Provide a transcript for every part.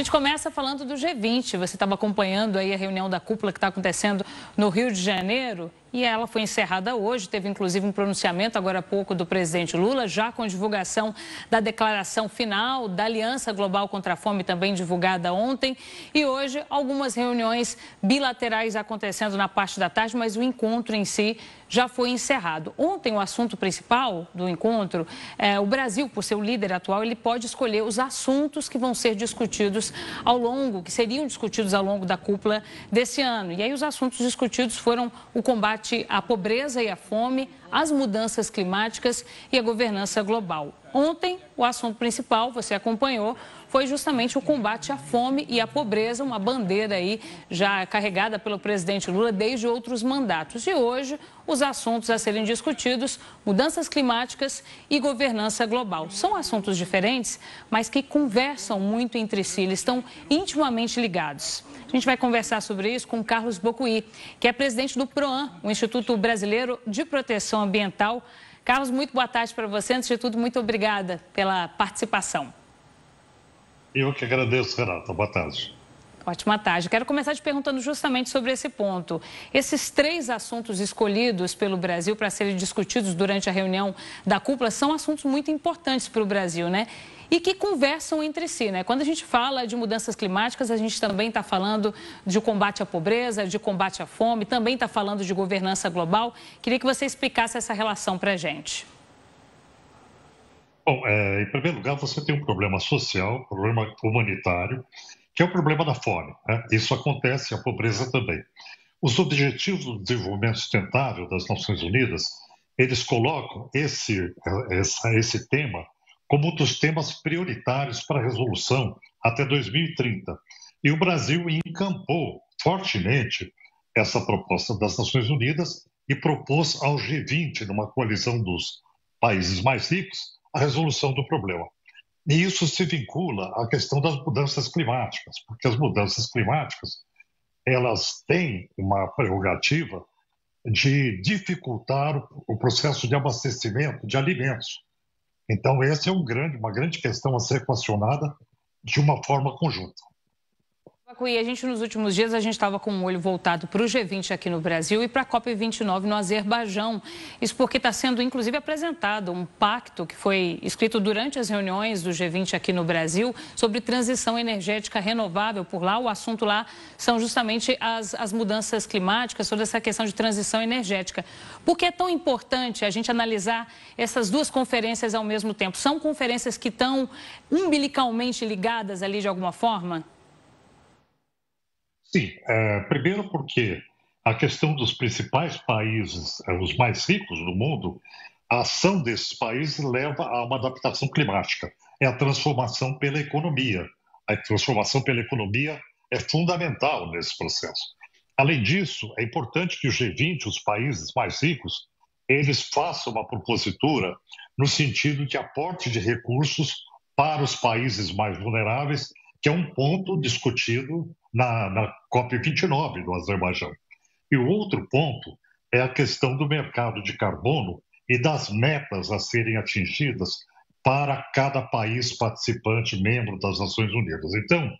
A gente começa falando do G20. Você estava acompanhando aí a reunião da cúpula que está acontecendo no Rio de Janeiro e ela foi encerrada hoje. Teve inclusive um pronunciamento agora há pouco do presidente Lula, já com divulgação da declaração final da Aliança Global contra a Fome, também divulgada ontem. E hoje algumas reuniões bilaterais acontecendo na parte da tarde, mas o encontro em si já foi encerrado. Ontem o assunto principal do encontro, o Brasil, por ser o líder atual, ele pode escolher os assuntos que vão ser discutidos que seriam discutidos ao longo da cúpula desse ano. E aí os assuntos discutidos foram o combate à pobreza e à fome, as mudanças climáticas e a governança global. Ontem, o assunto principal, você acompanhou, foi justamente o combate à fome e à pobreza, uma bandeira aí já carregada pelo presidente Lula desde outros mandatos. E hoje, os assuntos a serem discutidos, mudanças climáticas e governança global. São assuntos diferentes, mas que conversam muito entre si, eles estão intimamente ligados. A gente vai conversar sobre isso com Carlos Bocuí, que é presidente do PROAN, o Instituto Brasileiro de Proteção Ambiental. Carlos, muito boa tarde para você. Antes de tudo, muito obrigada pela participação. Eu que agradeço, Renata. Boa tarde. Ótima tarde. Quero começar te perguntando justamente sobre esse ponto. Esses 3 assuntos escolhidos pelo Brasil para serem discutidos durante a reunião da cúpula são assuntos muito importantes para o Brasil, né? E que conversam entre si, né? Quando a gente fala de mudanças climáticas, a gente também está falando de combate à pobreza, de combate à fome, também está falando de governança global. Queria que você explicasse essa relação para a gente. Bom, em primeiro lugar, você tem um problema social, um problema humanitário, que é o problema da fome, né? Isso acontece, a pobreza também. Os Objetivos do Desenvolvimento Sustentável das Nações Unidas, eles colocam esse tema como um dos temas prioritários para a resolução até 2030. E o Brasil encampou fortemente essa proposta das Nações Unidas e propôs ao G20, numa coalizão dos países mais ricos, a resolução do problema. E isso se vincula à questão das mudanças climáticas, porque as mudanças climáticas, elas têm uma prerrogativa de dificultar o processo de abastecimento de alimentos. Então, essa é uma grande questão a ser equacionada de uma forma conjunta. E a gente, nos últimos dias, a gente estava com um olho voltado para o G20 aqui no Brasil e para a COP29 no Azerbaijão. Isso porque está sendo, inclusive, apresentado um pacto que foi escrito durante as reuniões do G20 aqui no Brasil sobre transição energética renovável por lá. O assunto lá são justamente as mudanças climáticas, toda essa questão de transição energética. Por que é tão importante a gente analisar essas duas conferências ao mesmo tempo? São conferências que estão umbilicalmente ligadas ali de alguma forma? Sim, primeiro porque a questão dos principais países, os mais ricos do mundo, a ação desses países leva a uma adaptação climática. É a transformação pela economia. A transformação pela economia é fundamental nesse processo. Além disso, é importante que o G20, os países mais ricos, eles façam uma propositura no sentido de aporte de recursos para os países mais vulneráveis, que é um ponto discutido na COP29 do Azerbaijão. E o outro ponto é a questão do mercado de carbono e das metas a serem atingidas para cada país participante, membro das Nações Unidas. Então,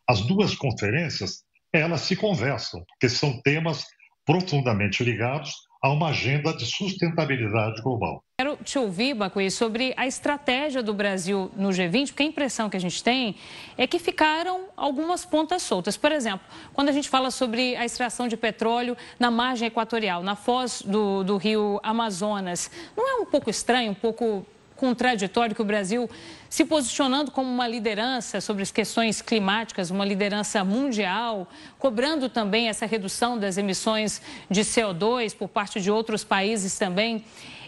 as duas conferências, elas se conversam, porque são temas profundamente ligados a uma agenda de sustentabilidade global. Quero te ouvir, Bocuí, sobre a estratégia do Brasil no G20, porque a impressão que a gente tem é que ficaram algumas pontas soltas. Por exemplo, quando a gente fala sobre a extração de petróleo na margem equatorial, na foz do rio Amazonas, não é um pouco estranho, um pouco contraditório que o Brasil, se posicionando como uma liderança sobre as questões climáticas, uma liderança mundial, cobrando também essa redução das emissões de CO2 por parte de outros países também,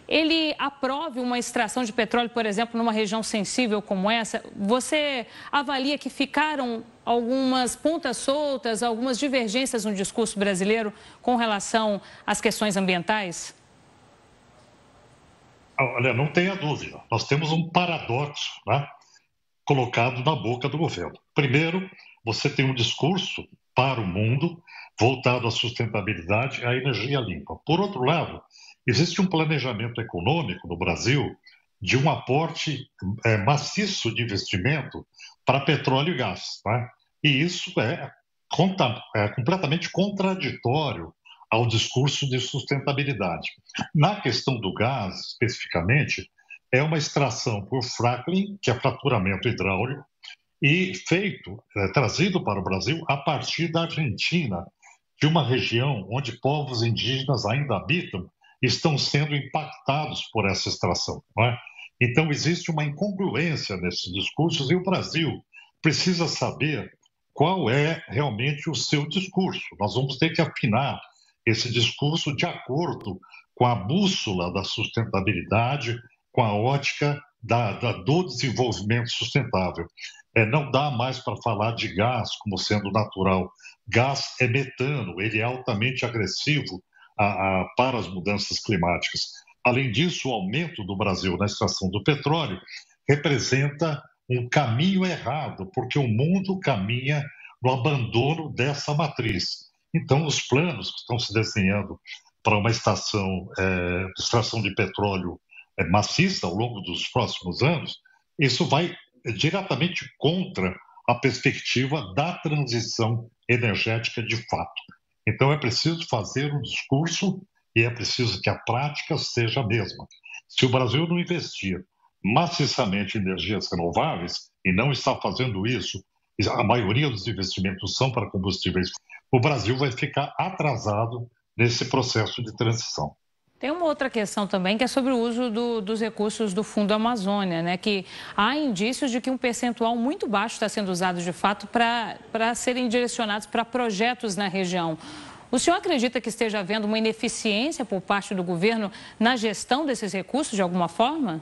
ele aprove uma extração de petróleo, por exemplo, numa região sensível como essa? Você avalia que ficaram algumas pontas soltas, algumas divergências no discurso brasileiro com relação às questões ambientais? Olha, não tenha dúvida, nós temos um paradoxo, né, colocado na boca do governo. Primeiro, você tem um discurso para o mundo voltado à sustentabilidade e à energia limpa. Por outro lado, existe um planejamento econômico no Brasil de um aporte maciço de investimento para petróleo e gás, né? E isso é completamente contraditório ao discurso de sustentabilidade. Na questão do gás, especificamente, é uma extração por fracking, que é fraturamento hidráulico, e trazido para o Brasil a partir da Argentina, de uma região onde povos indígenas ainda habitam, estão sendo impactados por essa extração. Não é? Então, existe uma incongruência nesses discursos e o Brasil precisa saber qual é realmente o seu discurso. Nós vamos ter que afinar esse discurso de acordo com a bússola da sustentabilidade, com a ótica do desenvolvimento sustentável. Não dá mais para falar de gás como sendo natural. Gás é metano, ele é altamente agressivo para as mudanças climáticas. Além disso, o aumento do Brasil na extração do petróleo representa um caminho errado, porque o mundo caminha no abandono dessa matriz. Então, os planos que estão se desenhando para uma extração de petróleo maciça ao longo dos próximos anos, isso vai diretamente contra a perspectiva da transição energética de fato. Então, é preciso fazer um discurso e é preciso que a prática seja a mesma. Se o Brasil não investir maciçamente em energias renováveis, e não está fazendo isso, a maioria dos investimentos são para combustíveis, o Brasil vai ficar atrasado nesse processo de transição. Tem uma outra questão também que é sobre o uso dos recursos do Fundo Amazônia, né? Que há indícios de que um percentual muito baixo está sendo usado de fato para serem direcionados para projetos na região. O senhor acredita que esteja havendo uma ineficiência por parte do governo na gestão desses recursos de alguma forma?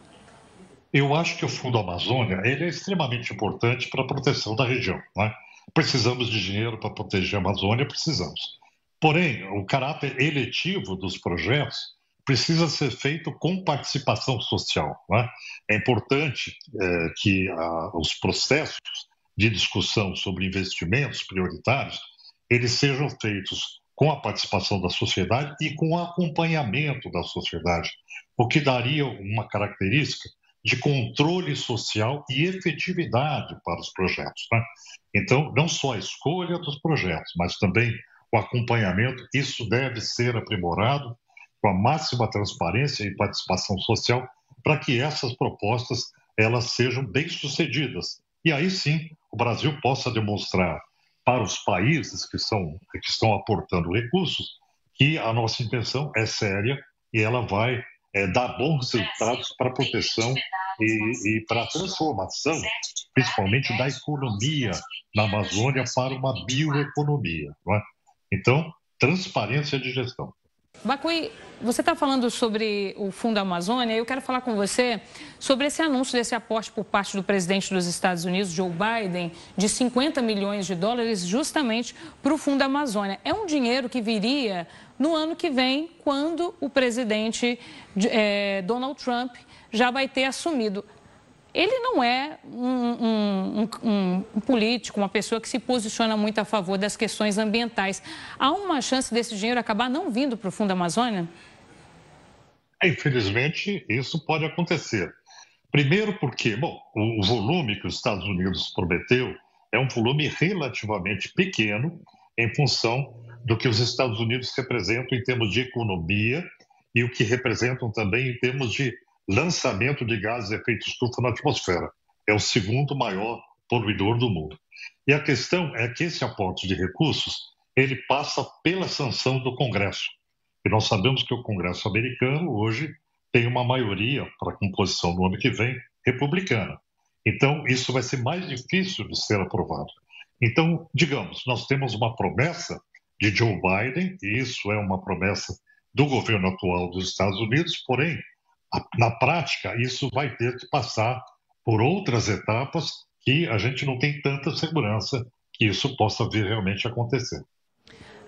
Eu acho que o Fundo Amazônia ele é extremamente importante para a proteção da região. Né? Precisamos de dinheiro para proteger a Amazônia, precisamos. Porém, o caráter eletivo dos projetos precisa ser feito com participação social. Né? É importante que os processos de discussão sobre investimentos prioritários eles sejam feitos com a participação da sociedade e com o acompanhamento da sociedade, o que daria uma característica de controle social e efetividade para os projetos. Né? Então, não só a escolha dos projetos, mas também o acompanhamento, isso deve ser aprimorado com a máxima transparência e participação social para que essas propostas elas sejam bem-sucedidas. E aí sim, o Brasil possa demonstrar para os países que estão aportando recursos que a nossa intenção é séria e ela vai dar bons resultados para a proteção e para a transformação, principalmente da economia na Amazônia para uma bioeconomia. Não é? Então, transparência de gestão. Bacui, você está falando sobre o Fundo Amazônia e eu quero falar com você sobre esse anúncio desse aporte por parte do presidente dos Estados Unidos, Joe Biden, de 50 milhões de dólares justamente para o Fundo Amazônia. É um dinheiro que viria no ano que vem, quando o presidente Donald Trump já vai ter assumido. Ele não é um político, uma pessoa que se posiciona muito a favor das questões ambientais. Há uma chance desse dinheiro acabar não vindo para o Fundo Amazônia? Infelizmente, isso pode acontecer. Primeiro porque, o volume que os Estados Unidos prometeu é um volume relativamente pequeno em função do que os Estados Unidos representam em termos de economia e o que representam também em termos de lançamento de gases de efeito estufa na atmosfera. É o segundo maior poluidor do mundo. E a questão é que esse aporte de recursos, ele passa pela sanção do Congresso. E nós sabemos que o Congresso americano hoje tem uma maioria para a composição no ano que vem republicana. Então, isso vai ser mais difícil de ser aprovado. Então, digamos, nós temos uma promessa de Joe Biden, e isso é uma promessa do governo atual dos Estados Unidos, porém, na prática, isso vai ter que passar por outras etapas que a gente não tem tanta segurança que isso possa vir realmente a acontecer.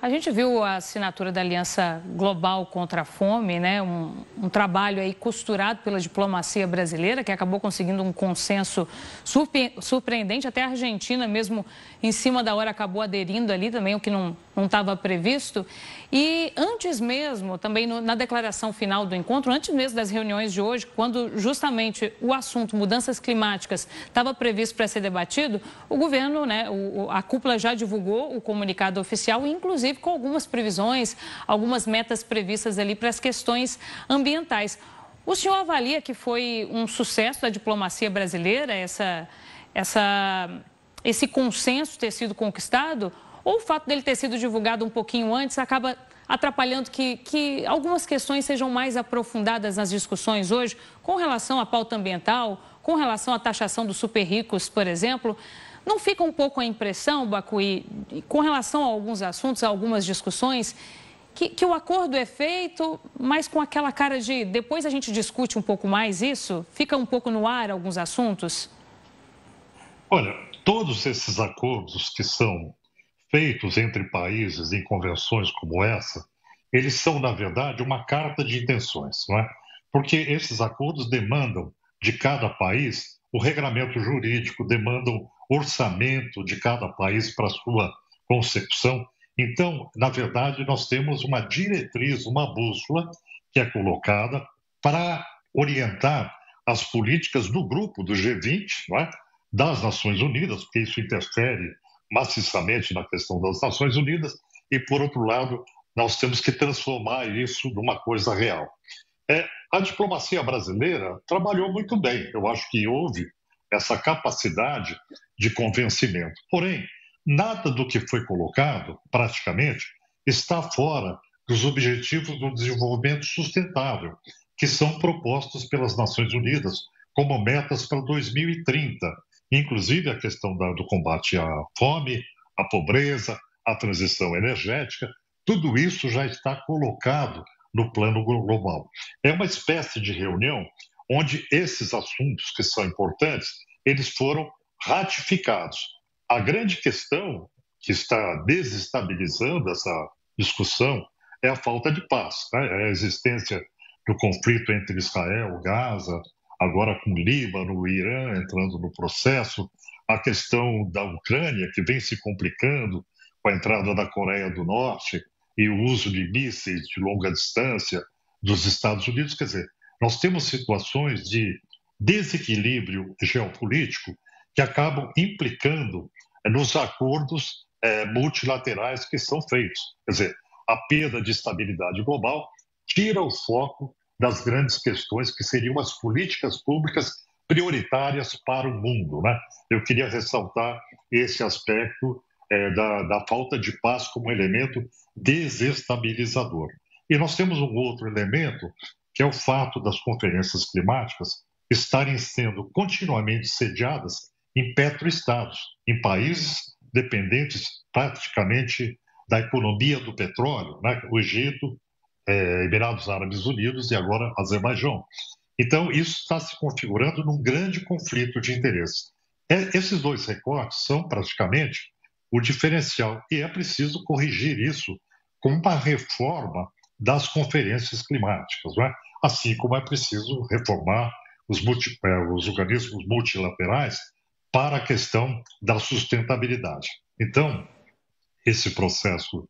A gente viu a assinatura da Aliança Global contra a Fome, né? Um trabalho aí costurado pela diplomacia brasileira, que acabou conseguindo um consenso surpreendente. Até a Argentina mesmo, em cima da hora, acabou aderindo ali também, o que não estava previsto. E antes mesmo, também na declaração final do encontro, antes mesmo das reuniões de hoje, quando justamente o assunto mudanças climáticas estava previsto para ser debatido, o governo, né, a cúpula já divulgou o comunicado oficial, inclusive com algumas previsões, algumas metas previstas ali para as questões ambientais. O senhor avalia que foi um sucesso da diplomacia brasileira esse consenso ter sido conquistado? Ou o fato dele ter sido divulgado um pouquinho antes acaba atrapalhando que algumas questões sejam mais aprofundadas nas discussões hoje, com relação à pauta ambiental, com relação à taxação dos super ricos, por exemplo? Não fica um pouco a impressão, Bacui, com relação a alguns assuntos, a algumas discussões, que o acordo é feito, mas com aquela cara de depois a gente discute um pouco mais isso? Fica um pouco no ar alguns assuntos? Olha, todos esses acordos que são feitos entre países em convenções como essa, eles são, na verdade, uma carta de intenções, não é? Porque esses acordos demandam de cada país o regramento jurídico, demandam orçamento de cada país para sua consecução. Então, na verdade, nós temos uma diretriz, uma bússola que é colocada para orientar as políticas do grupo do G20, não é? Das Nações Unidas, porque isso interfere maciçamente na questão das Nações Unidas, e, por outro lado, nós temos que transformar isso numa coisa real. A diplomacia brasileira trabalhou muito bem, eu acho que houve essa capacidade de convencimento. Porém, nada do que foi colocado, praticamente, está fora dos objetivos do desenvolvimento sustentável, que são propostos pelas Nações Unidas como metas para 2030. Inclusive a questão do combate à fome, à pobreza, à transição energética, tudo isso já está colocado no plano global. É uma espécie de reunião onde esses assuntos que são importantes, eles foram ratificados. A grande questão que está desestabilizando essa discussão é a falta de paz, né? É a existência do conflito entre Israel, Gaza, agora com o Líbano, o Irã entrando no processo, a questão da Ucrânia, que vem se complicando com a entrada da Coreia do Norte e o uso de mísseis de longa distância dos Estados Unidos. Quer dizer, nós temos situações de desequilíbrio geopolítico que acabam implicando nos acordos multilaterais que são feitos. Quer dizer, a perda de estabilidade global tira o foco das grandes questões que seriam as políticas públicas prioritárias para o mundo, né? Eu queria ressaltar esse aspecto da falta de paz como elemento desestabilizador. E nós temos um outro elemento, que é o fato das conferências climáticas estarem sendo continuamente sediadas em petroestados, em países dependentes praticamente da economia do petróleo, né? O Egito, Emirados Árabes Unidos e agora Azerbaijão. Então, isso está se configurando num grande conflito de interesses. Esses dois recortes são praticamente o diferencial e é preciso corrigir isso com uma reforma das conferências climáticas, não é? Assim como é preciso reformar os organismos multilaterais para a questão da sustentabilidade. Então, esse processo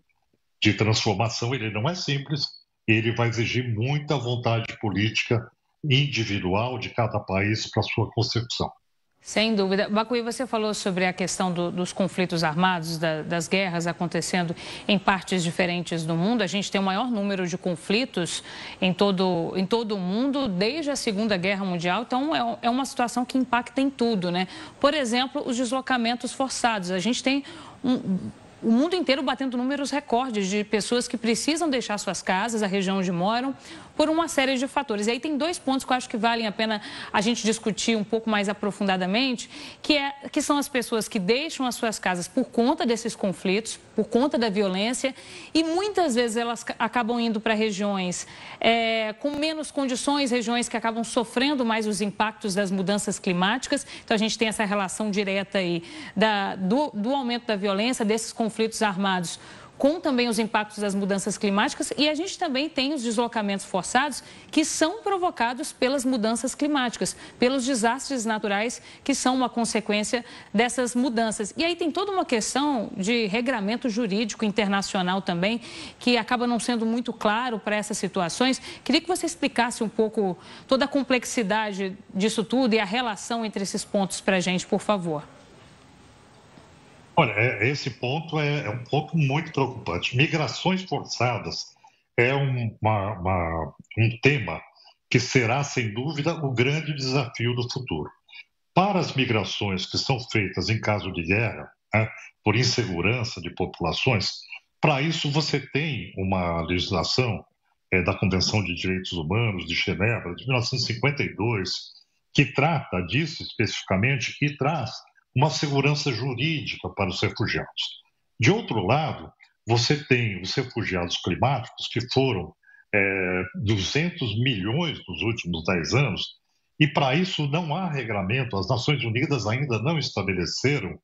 de transformação ele não é simples, ele vai exigir muita vontade política individual de cada país para sua consecução. Sem dúvida. Bacui, você falou sobre a questão dos conflitos armados, das guerras acontecendo em partes diferentes do mundo. A gente tem o maior número de conflitos em todo o mundo desde a Segunda Guerra Mundial. Então, é uma situação que impacta em tudo, né? Por exemplo, os deslocamentos forçados. A gente tem o mundo inteiro batendo números recordes de pessoas que precisam deixar suas casas, a região onde moram, por uma série de fatores. E aí tem dois pontos que eu acho que valem a pena a gente discutir um pouco mais aprofundadamente, que são as pessoas que deixam as suas casas por conta desses conflitos, por conta da violência, e muitas vezes elas acabam indo para regiões com menos condições, regiões que acabam sofrendo mais os impactos das mudanças climáticas. Então a gente tem essa relação direta aí do aumento da violência, desses conflitos armados, com também os impactos das mudanças climáticas, e a gente também tem os deslocamentos forçados que são provocados pelas mudanças climáticas, pelos desastres naturais que são uma consequência dessas mudanças. E aí tem toda uma questão de regramento jurídico internacional também, que acaba não sendo muito claro para essas situações. Queria que você explicasse um pouco toda a complexidade disso tudo e a relação entre esses pontos para a gente, por favor. Olha, esse ponto é um ponto muito preocupante. Migrações forçadas é um tema que será, sem dúvida, o grande desafio do futuro. Para as migrações que são feitas em caso de guerra, né, por insegurança de populações, para isso você tem uma legislação da Convenção de Direitos Humanos de Genebra, de 1952, que trata disso especificamente e traz uma segurança jurídica para os refugiados. De outro lado, você tem os refugiados climáticos, que foram 200 milhões nos últimos 10 anos, e para isso não há regramento, as Nações Unidas ainda não estabeleceram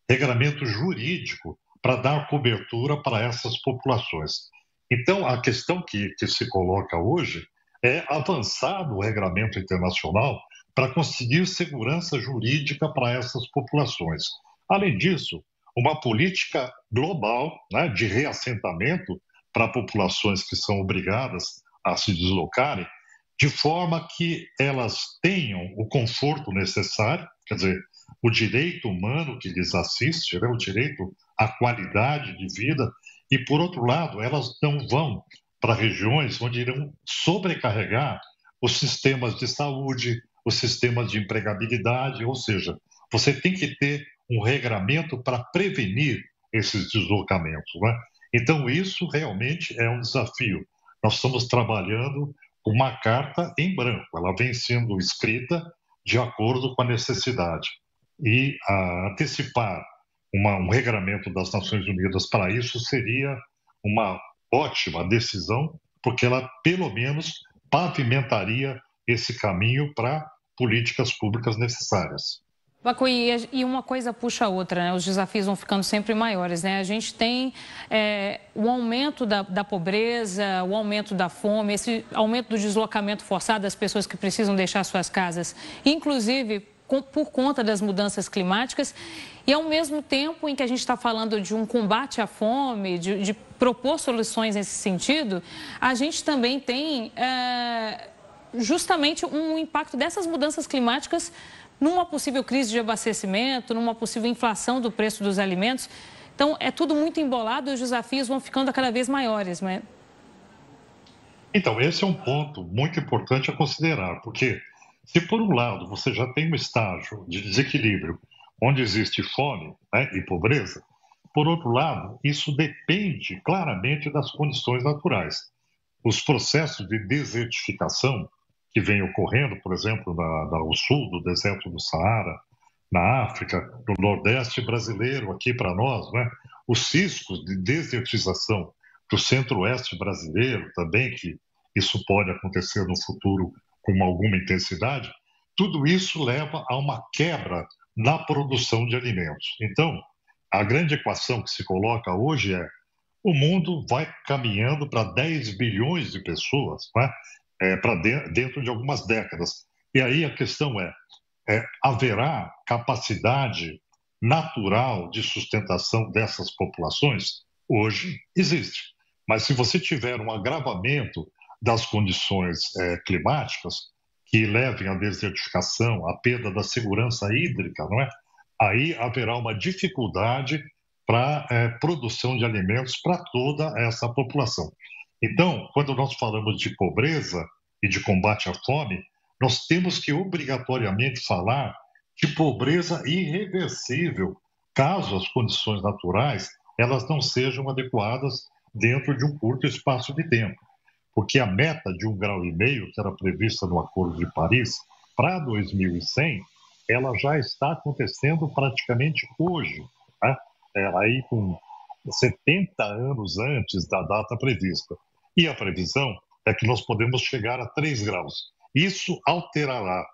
regramento jurídico para dar cobertura para essas populações. Então, a questão que se coloca hoje é avançar no regramento internacional para conseguir segurança jurídica para essas populações. Além disso, uma política global, né, de reassentamento para populações que são obrigadas a se deslocarem, de forma que elas tenham o conforto necessário, quer dizer, o direito humano que lhes assiste, né, o direito à qualidade de vida, e, por outro lado, elas não vão para regiões onde irão sobrecarregar os sistemas de saúde, os sistemas de empregabilidade, ou seja, você tem que ter um regramento para prevenir esses deslocamentos, né? Então, isso realmente é um desafio. Nós estamos trabalhando com uma carta em branco, ela vem sendo escrita de acordo com a necessidade. E antecipar um regramento das Nações Unidas para isso seria uma ótima decisão, porque ela, pelo menos, pavimentaria esse caminho para políticas públicas necessárias. Bacuí, e uma coisa puxa a outra, né? Os desafios vão ficando sempre maiores, né? A gente tem o aumento da pobreza, o aumento da fome, esse aumento do deslocamento forçado das pessoas que precisam deixar suas casas, inclusive por conta das mudanças climáticas, e ao mesmo tempo em que a gente está falando de um combate à fome, de propor soluções nesse sentido, a gente também tem justamente um impacto dessas mudanças climáticas numa possível crise de abastecimento, numa possível inflação do preço dos alimentos. Então, é tudo muito embolado e os desafios vão ficando cada vez maiores, não é? Então, esse é um ponto muito importante a considerar, porque se por um lado você já tem um estágio de desequilíbrio onde existe fome, né, e pobreza, por outro lado, isso depende claramente das condições naturais. Os processos de desertificação que vem ocorrendo, por exemplo, no sul do deserto do Saara, na África, no Nordeste brasileiro, aqui para nós, né? Os riscos de desertização do Centro-Oeste brasileiro também, que isso pode acontecer no futuro com alguma intensidade, tudo isso leva a uma quebra na produção de alimentos. Então, a grande equação que se coloca hoje é: o mundo vai caminhando para 10 bilhões de pessoas, né? Para dentro de algumas décadas. E aí a questão haverá capacidade natural de sustentação dessas populações? Hoje existe. Mas se você tiver um agravamento das condições climáticas, que levem à desertificação, à perda da segurança hídrica, não é? Aí haverá uma dificuldade para produção de alimentos para toda essa população. Então, quando nós falamos de pobreza e de combate à fome, nós temos que obrigatoriamente falar de pobreza irreversível, caso as condições naturais elas não sejam adequadas dentro de um curto espaço de tempo. Porque a meta de 1,5 grau, que era prevista no Acordo de Paris, para 2100, ela já está acontecendo praticamente hoje, né? Aí com 70 anos antes da data prevista. E a previsão é que nós podemos chegar a 3 graus. Isso alterará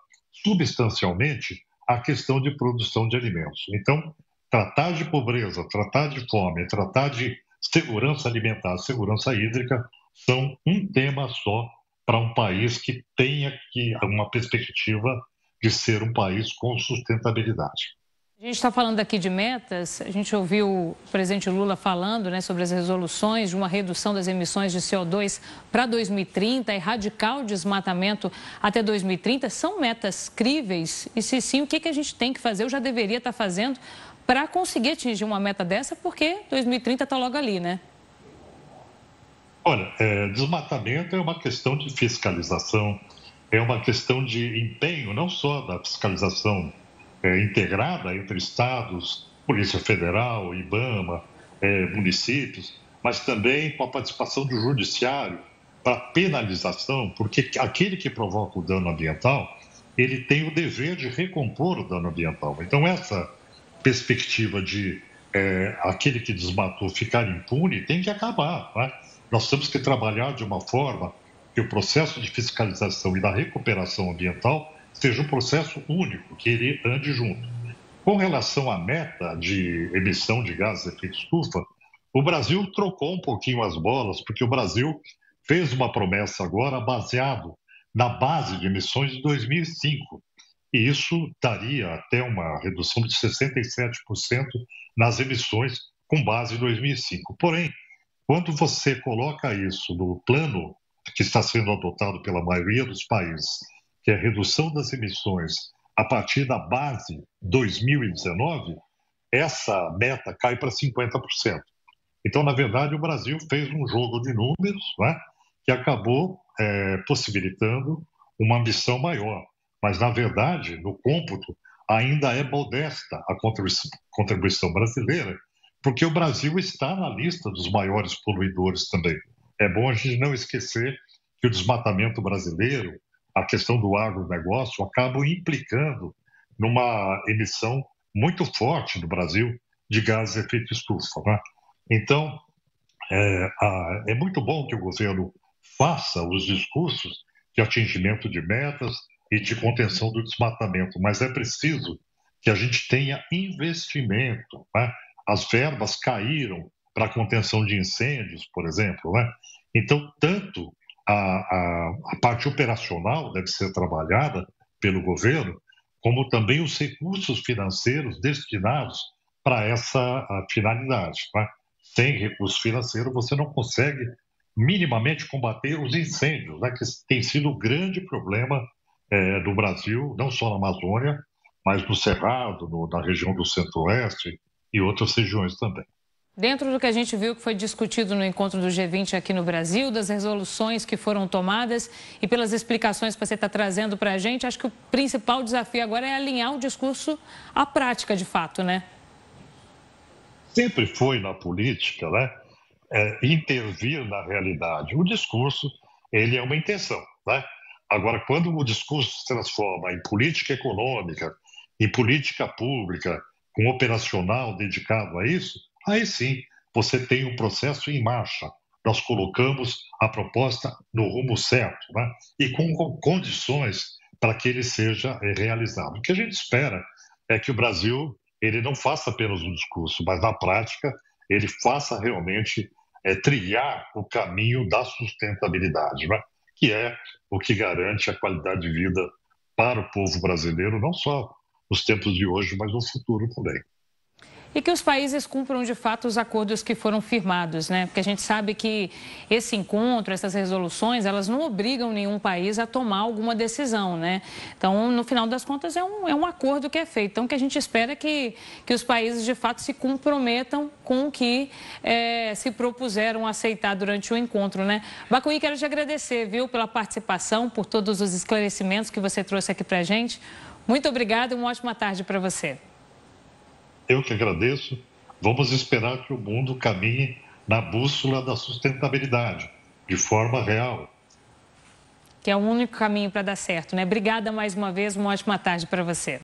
substancialmente a questão de produção de alimentos. Então, tratar de pobreza, tratar de fome, tratar de segurança alimentar, segurança hídrica são um tema só para um país que tenha uma perspectiva de ser um país com sustentabilidade. A gente está falando aqui de metas, a gente ouviu o presidente Lula falando, né, sobre as resoluções de uma redução das emissões de CO2 para 2030 e radical desmatamento até 2030. São metas críveis? E se sim, o que a gente tem que fazer? Eu já deveria estar fazendo para conseguir atingir uma meta dessa, porque 2030 está logo ali, né? Olha, desmatamento é uma questão de fiscalização, é uma questão de empenho, não só da fiscalização integrada entre estados, Polícia Federal, IBAMA, municípios, mas também com a participação do judiciário para penalização, porque aquele que provoca o dano ambiental, ele tem o dever de recompor o dano ambiental. Então, essa perspectiva de aquele que desmatou ficar impune tem que acabar, né? Nós temos que trabalhar de uma forma que o processo de fiscalização e da recuperação ambiental seja um processo único, que ele ande junto. Com relação à meta de emissão de gases de efeito estufa, o Brasil trocou um pouquinho as bolas, porque o Brasil fez uma promessa agora baseado na base de emissões de 2005. E isso daria até uma redução de 67% nas emissões com base em 2005. Porém, quando você coloca isso no plano que está sendo adotado pela maioria dos países, que é a redução das emissões a partir da base 2019, essa meta cai para 50%. Então, na verdade, o Brasil fez um jogo de números, né, que acabou possibilitando uma ambição maior. Mas, na verdade, no cômputo, ainda é modesta a contribuição brasileira, porque o Brasil está na lista dos maiores poluidores também. É bom a gente não esquecer que o desmatamento brasileiro, a questão do agronegócio, acabam implicando numa emissão muito forte do Brasil de gases de efeito estufa, né? Então, é muito bom que o governo faça os discursos de atingimento de metas e de contenção do desmatamento, mas é preciso que a gente tenha investimento, né? As verbas caíram para a contenção de incêndios, por exemplo, né? Então, tanto a parte operacional deve ser trabalhada pelo governo, como também os recursos financeiros destinados para essa finalidade, né? Sem recurso financeiro, você não consegue minimamente combater os incêndios, né? Que tem sido um grande problema do Brasil, não só na Amazônia, mas no Cerrado, na região do Centro-Oeste e outras regiões também. Dentro do que a gente viu que foi discutido no encontro do G20 aqui no Brasil, das resoluções que foram tomadas e pelas explicações que você está trazendo para a gente, acho que o principal desafio agora é alinhar o discurso à prática, de fato, né? Sempre foi na política, né? Intervir na realidade. O discurso, ele é uma intenção, né? Agora, quando o discurso se transforma em política econômica, em política pública, com operacional dedicado a isso, aí sim você tem um processo em marcha. Nós colocamos a proposta no rumo certo, né? E com condições para que ele seja realizado. O que a gente espera é que o Brasil ele não faça apenas um discurso, mas na prática ele faça realmente trilhar o caminho da sustentabilidade, né? Que é o que garante a qualidade de vida para o povo brasileiro, não só nos tempos de hoje, mas no futuro também. E que os países cumpram de fato os acordos que foram firmados, né? Porque a gente sabe que esse encontro, essas resoluções, elas não obrigam nenhum país a tomar alguma decisão, né? Então, no final das contas, é um acordo que é feito. Então, o que a gente espera é que os países de fato se comprometam com o que se propuseram a aceitar durante o encontro, né? Bacuí, quero te agradecer, viu, pela participação, por todos os esclarecimentos que você trouxe aqui pra gente. Muito obrigada e uma ótima tarde para você. Eu que agradeço. Vamos esperar que o mundo caminhe na bússola da sustentabilidade, de forma real. Que é o único caminho para dar certo, né? Obrigada mais uma vez, uma ótima tarde para você.